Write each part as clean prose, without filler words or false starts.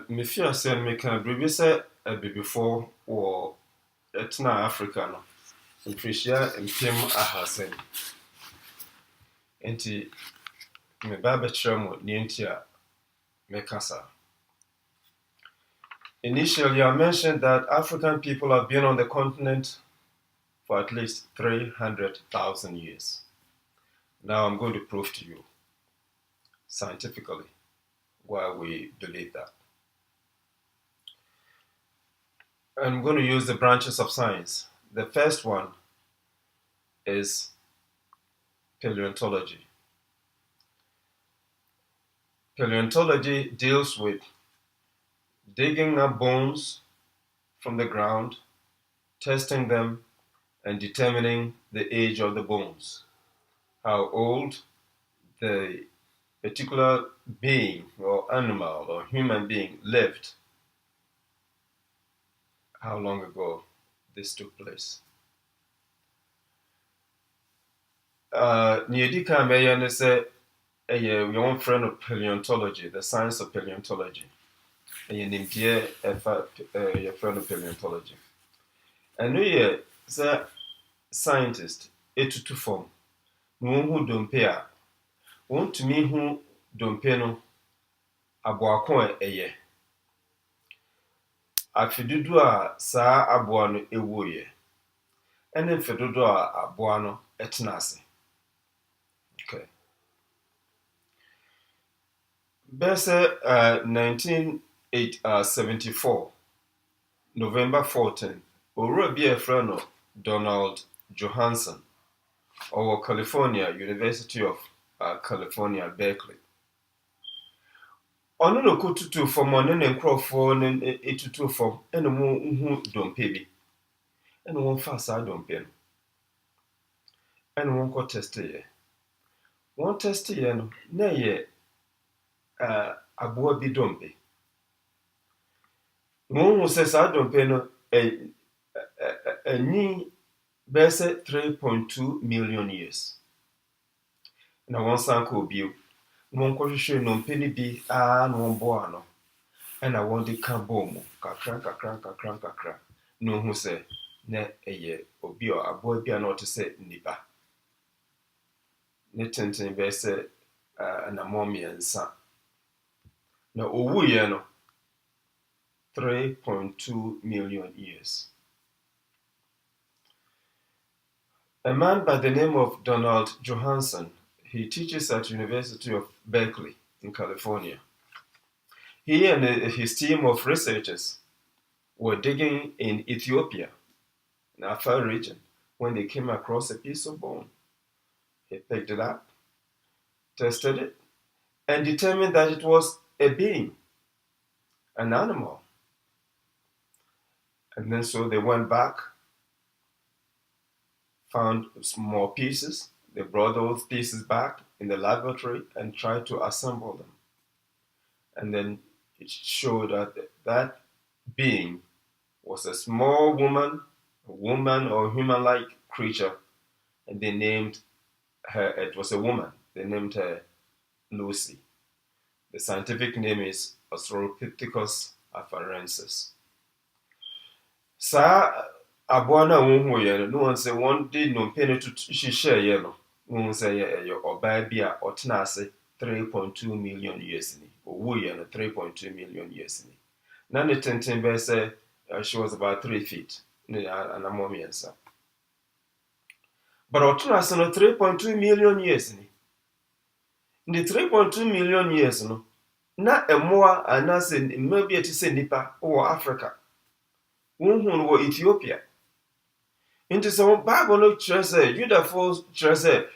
Me feel say me can believe say before or etna Africa no. Mfirihyia mpem ahasan. Nti me ba bekyerɛ mo ne nti a meka saa. Initially, I mentioned that African people have been on the continent for at least 300,000 years. Now I'm going to prove to you scientifically why we believe that. I'm going to use the branches of science. The first one is paleontology. Paleontology deals with digging up bones from the ground, testing them, and determining the age of the bones, how old the particular being or animal or human being lived, how long ago this took place. Niyedi ka meya ne se your friend of paleontology, the science of paleontology. Nimdeɛ ɛfa yɛfrɛ no paleontology. Ɛno yɛ sɛ scientist etutu fam na wɔhu dompe a wɔntumi hu dompe no aboako a ɛyɛ. Afe dodo a saa aboa no ɛwɔɔyɛ ɛne mfe dodo a aboa no ɛtena ase. Okay. Bɛsɛ 1974 November 14, owura bi a yɛfrɛ no Donald Johanson ɔwɔ California, University of California, Berkeley. Ɔno na ɔkɔtutu fam ɔne ne nkurɔfoɔ no ɛtutu fam ɛna wɔhu dompe bi. Ɛna wɔmfa saa dompe no. Ɛna wɔnkɔ testeeɛ. Wɔn testeeɛ no na ɛyɛ aboa bi dompe. Wɔhu sɛ saa dompe no ɛnyi bɛsɛ 3.2 million years. Na wɔn san kɔ bio. Wɔn kɔhwehwɛ nnompe no bi na wɔn boa no. Ɛna wɔn de ka bɔɔ mu kakra. Na wɔhu sɛ na ɛyɛ obi a aboa bi a na ɔte sɛ nipa. Ne tenten bɛsɛ anammɔn mmiɛnsa. Na owuiɛ no 3.2 million years. A man by the name of Donald Johanson, he teaches at University of Berkeley in California. He and his team of researchers were digging in Ethiopia, in Afar region, when they came across a piece of bone. He picked it up, tested it, and determined that it was a being, an animal. And then so they went back, found more pieces. They brought those pieces back in the laboratory and tried to assemble them. And then it showed that that being was a small woman or human-like creature, and they named her, it was a woman, they named her Lucy. The scientific name is Australopithecus afarensis. Saa aboa no a wɔhuiɛ no, wɔn sɛ wɔn de nnompe no hyehyɛeɛ no, wɔn sɛ ɛyɛ ɔbaa bi a ɔtena ase 3.2 million years ni. Owuiɛ no 3.2 million years ni. Na ne tenten bɛyɛ sɛ she was about 3 feet. Ne anammɔn mmiɛnsa. But ɔtena ase no 3.2 million years ni. The 3.2 million years no, na ɛmmoa anaasɛ mmaa bi a ɛte sɛ nipa wɔ Africa. Wɔnhu no wɔ Ethiopia. Nti sɛ Bible no kyerɛ sɛ Judafoɔ kyerɛ sɛ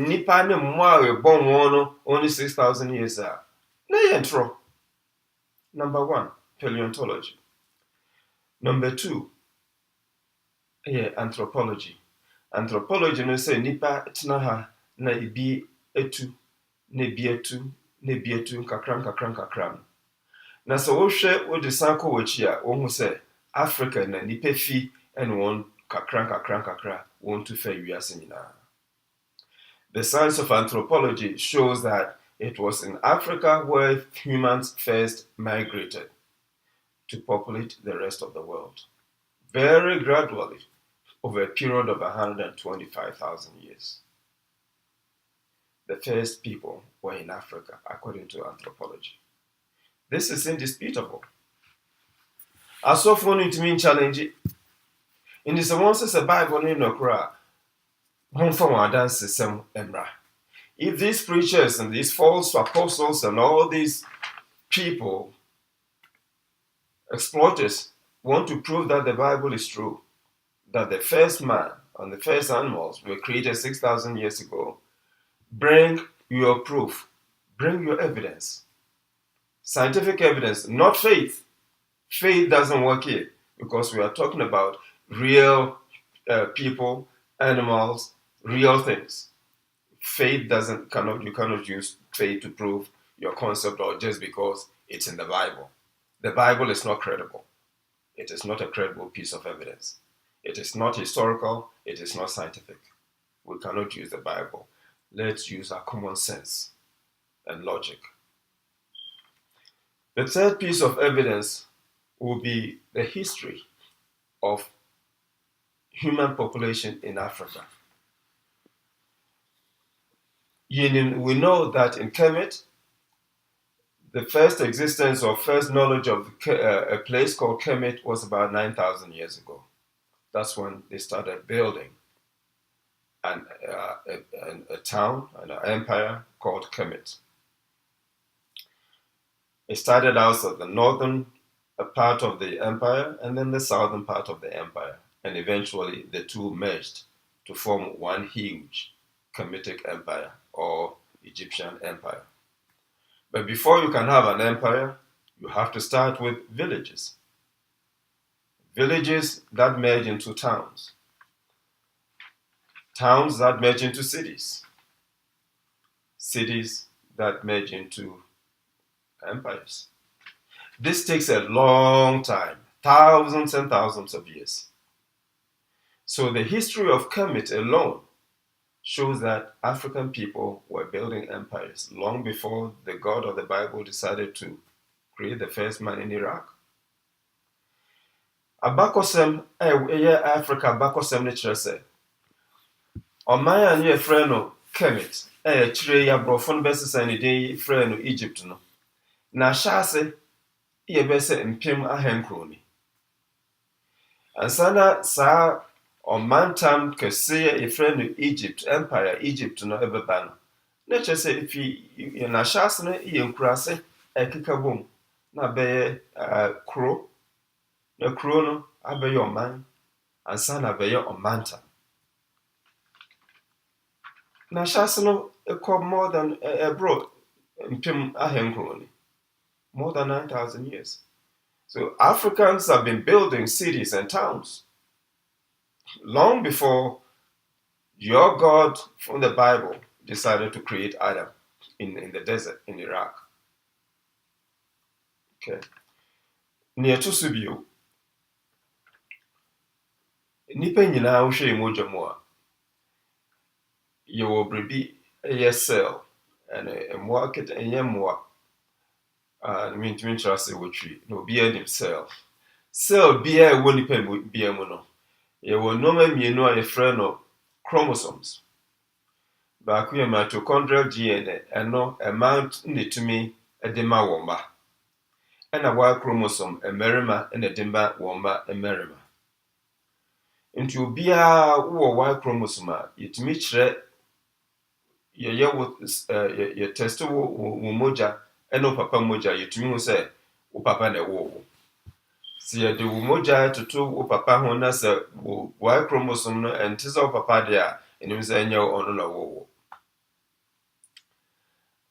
nipa ne mmoa a ɛbɔ wɔn no only 6,000 years a na yɛ ntorɔ. Number 1, paleontology. Number 2, anthropology. Anthropology no sɛ nipa tena ha na ebi etu, na ebi etu, na ebi etu nkakra. Na sɛ wohwɛ wode san kɔ w'akyi a wohu sɛ Africa na nipa fi ɛne wɔn kakra wɔn tu fa wiase nyinaa. The science of anthropology shows that it was in Africa where humans first migrated to populate the rest of the world, very gradually over a period of 125,000 years. The first people were in Africa, according to anthropology. This is indisputable. Asɔfoɔ no ntumi challenge. In the one says the Bible no nokora, homfa wɔn adansesɛm mmra. If these preachers and these false apostles and all these people, exploiters, want to prove that the Bible is true, that the first man and the first animals were created 6,000 years ago, bring your proof, bring your evidence. Scientific evidence, not faith. Faith doesn't work here because we are talking about real people, animals, real things. Faith you cannot use faith to prove your concept or just because it's in the Bible. The Bible is not credible. It is not a credible piece of evidence. It is not historical. It is not scientific. We cannot use the Bible. Let's use our common sense and logic. The third piece of evidence will be the history of human population in Africa. We know that in Kemet, the first existence or first knowledge of a place called Kemet was about 9,000 years ago. That's when they started building a town, an empire called Kemet. It started out as the northern part of the empire and then the southern part of the empire. And eventually the two merged to form one huge Kemetic empire or Egyptian empire. But before you can have an empire, you have to start with villages. Villages that merge into towns. Towns that merge into cities. Cities that merge into empires. This takes a long time, thousands and thousands of years. So the history of Kemet alone shows that African people were building empires long before the God of the Bible decided to create the first man in Iraq. Abakosem Africa abakosem ne kyerɛ sɛ ɔman a ne yɛfrɛ no Kemet kyerɛ yɛ aborɔfo no bɛsesa ne din frɛ no Egypt no na ahyɛ ase yɛbɛsɛ mpem ahenkron ni. Ansa na saa ɔmantam kɛseɛ yɛfrɛ no Egypt empire Egypt no ɛbɛba no na kyerɛ sɛ ifi na ahyɛ ase no yɛ nkuraase ɛkeka bom na bɛyɛ kuro na kuro no abɛyɛ ɔman ansa na bɛyɛ ɔmantam. Na ahyɛ ase no ɛkɔ more than ɛboro mpem ahenkron ni. More than 9,000 years. So Africans have been building cities and towns long before your God from the Bible decided to create Adam in the desert in Iraq. Okay. Near to Subio. Nipa nyinaa wohwɛ mogya mu a yɛwɔ biribi ɛyɛ cell ɛna mmoa keta ɛnyɛ mmoa mintumi nkyerɛ sɛ wɔtwi na obiara nim cell biara ɛwɔ nipa biara mu no yɛwɔ nneɛma mmienu a yɛfrɛ no chromosomes. Baako yɛ mitochondrial DNA ɛno ɛma ne tumi ɛde ma wɔn ba ɛna Y chromosome mmarima ɛna ɛde ma wɔn ba mmarima. Nti obiara wɔ Y chromosome a yɛtumi kyerɛ yɛ test wɔ mogya ɛna wo papa mogya yɛtumi hu sɛ wo papa na ɛwɔ wo. Sɛ yɛde wo mogya toto wo papa ho na sɛ wo Y chromosome no ɛnte sɛ wo papa deɛ a ɛnim sɛ ɛnyɛ ɔno na ɛwɔ wo.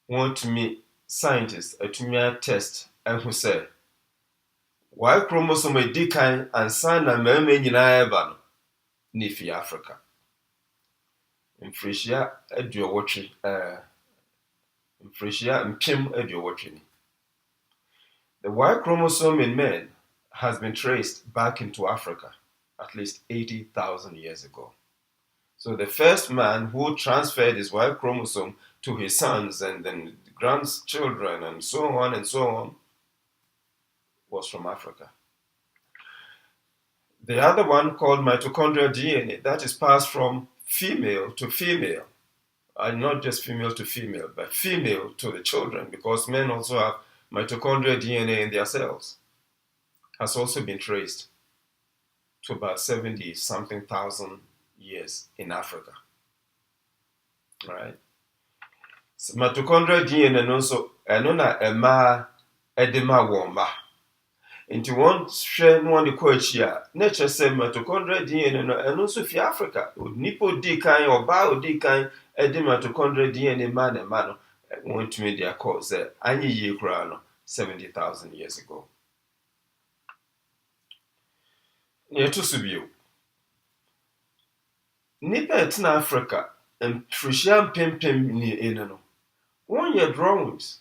Wɔntumi scientists atumi atest ɛho sɛ Y chromosome edi kan ansa na mmarima nyinaa ɛba no na efi Africa. Mfirihyia mpem aduɔwɔtwe ni. The Y chromosome in men has been traced back into Africa at least 80,000 years ago. So the first man who transferred his Y chromosome to his sons and then grandchildren, and so on, was from Africa. The other one, called mitochondrial DNA, that is passed from female to female. And not just female to female, but female to the children, because men also have mitochondrial DNA in their cells, has also been traced to about 70-something thousand years in Africa. Right? So mitochondrial DNA also, ɛno na ɛmaa ɛde ma wɔn mma. Nti wɔn hwɛ no wɔn de kɔ akyi a, na kyerɛ sɛ mitochondrial DNA no, ɛno nso fi Africa. Nipa odi kan, ɔbaa odi kan, ɛde mitochondrial DNA ma ne mma no, wɔntumi de akɔ sɛ anyɛ yie koraa no, 70,000 years ago. Yɛto so bio. Nipa ɛtena Africa, mfirihyia mpempem ni eno no, wɔnyɛ drawings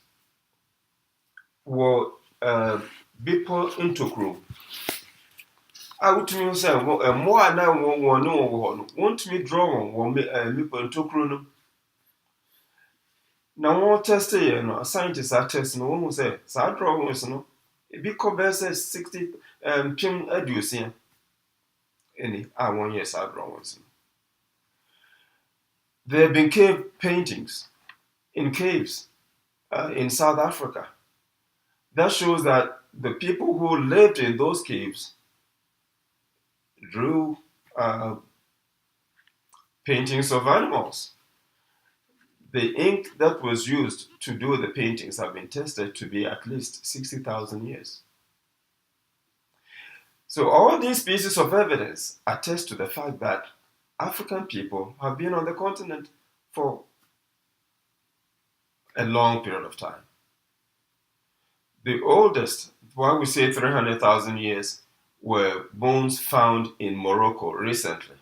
wɔ bepɔ ntokuro a wotumi sɛ mmoa a na wɔn ne wɔn wɔ hɔ no, wɔntumi draw wɔn wɔ bepɔ ntokuro no. Na wɔn test yɛ no, scientists a test no, wɔn sɛ saa drawings no, ebi kɔ bɛyɛ sɛ 60 mpem aduosia ɛni a wɔnyɛ saa drawings no. There have been cave paintings in caves in South Africa that shows that the people who lived in those caves drew paintings of animals. The ink that was used to do the paintings have been tested to be at least 60,000 years. So all these pieces of evidence attest to the fact that African people have been on the continent for a long period of time. The oldest, why we say 300,000 years, were bones found in Morocco recently.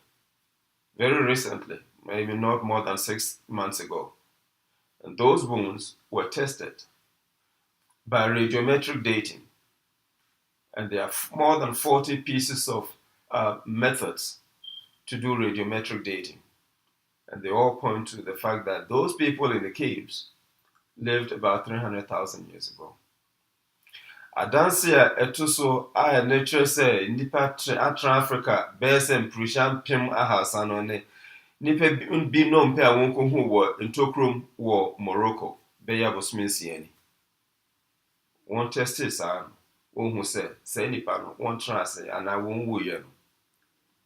Very recently, maybe not more than 6 months ago. And those bones were tested by radiometric dating. And there are more than 40 pieces of methods to do radiometric dating. And they all point to the fact that those people in the caves lived about 300,000 years ago. Adansi a ɛto so a ɛne kyerɛ sɛ nipa atra Africa bɛyɛ sɛ mfirihyia mpem ahasa no ne nipa bi nom pɛ a wɔn kɔhu wɔ ntokurom wɔ Morocco bɛyɛ abosom nsia ni. Wɔn testi saa no, wɔn hu sɛ sɛ nipa no wɔn tena ase anaa wɔn wuyɛ no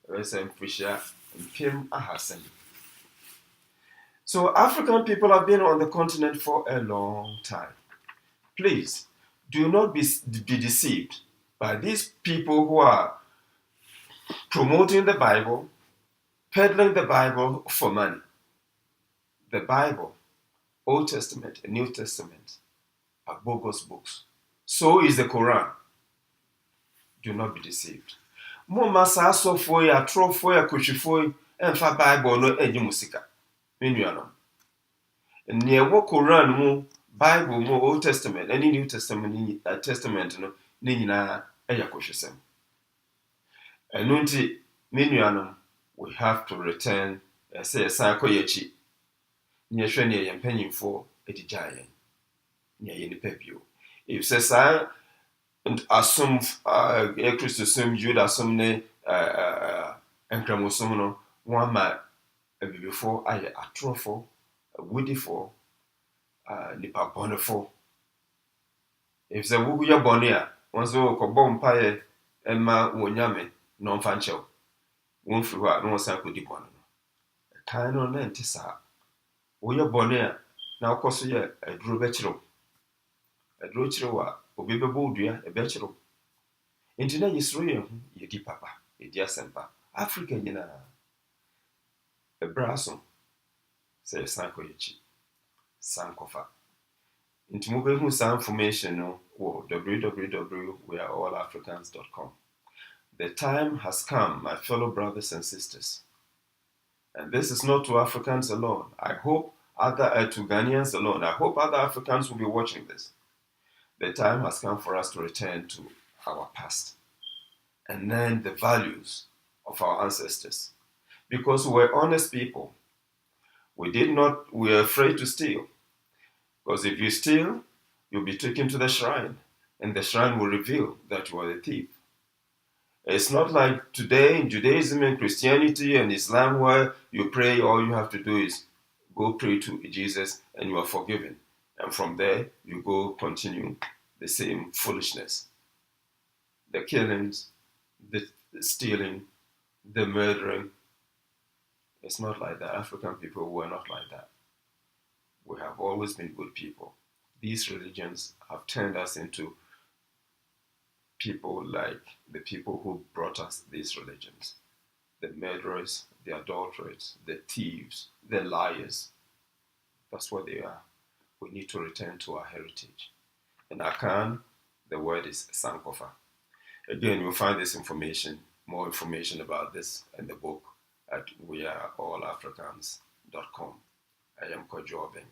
bɛyɛ sɛ mfirihyia mpem ahasa ni. So African people have been on the continent for a long time. Please, do not be deceived by these people who are promoting the Bible, peddling the Bible for money. The Bible, Old Testament and New Testament, are bogus books. So is the Quran. Do not be deceived. Mo masa asofo ya trofo ya kushifo emfa Bible no enyi musika. Menuanom. Ne wo Quran mu, Bible mu, Old Testament, any New Testament Testament no ne nyina eya kohwesem. Eno nti menuanom, we have to return say san koyechi. Ne hwe ne ye mpanyimfo edijayen. Ne ye nipa bio. If say san and assume Christosum Judasum ne enkramosom no one ma before I atrofo, woodifo, nipa bonefo. If the wuya bonia, once o cobom paye, emma wonyame, non fancho, won't figure no sanko di bono. A kind on lentisa. Wuya bonia, now cosia a drew betro. A drew chroa, o baby boudia, a betro. Into Israel, ye di papa, a dear sempa, African yena. A brasso, say Sanko Yichi, Sankofa. Into moving some information or www.weareallafricans.com. The time has come, my fellow brothers and sisters. And this is not to Africans alone. I hope to Ghanaians alone. I hope other Africans will be watching this. The time has come for us to return to our past and learn the values of our ancestors. Because we're honest people. We were afraid to steal. Because if you steal, you'll be taken to the shrine, and the shrine will reveal that you are a thief. It's not like today in Judaism and Christianity and Islam where you pray, all you have to do is go pray to Jesus and you are forgiven. And from there, you go continue the same foolishness. The killings, the stealing, the murdering. It's not like that. African people were not like that. We have always been good people. These religions have turned us into people like the people who brought us these religions. The murderers, the adulterers, the thieves, the liars. That's what they are. We need to return to our heritage. In Akan, the word is Sankofa. Again, you'll find this information, more information about this in the book at weareallafricans.com. I am Kojo Obeng.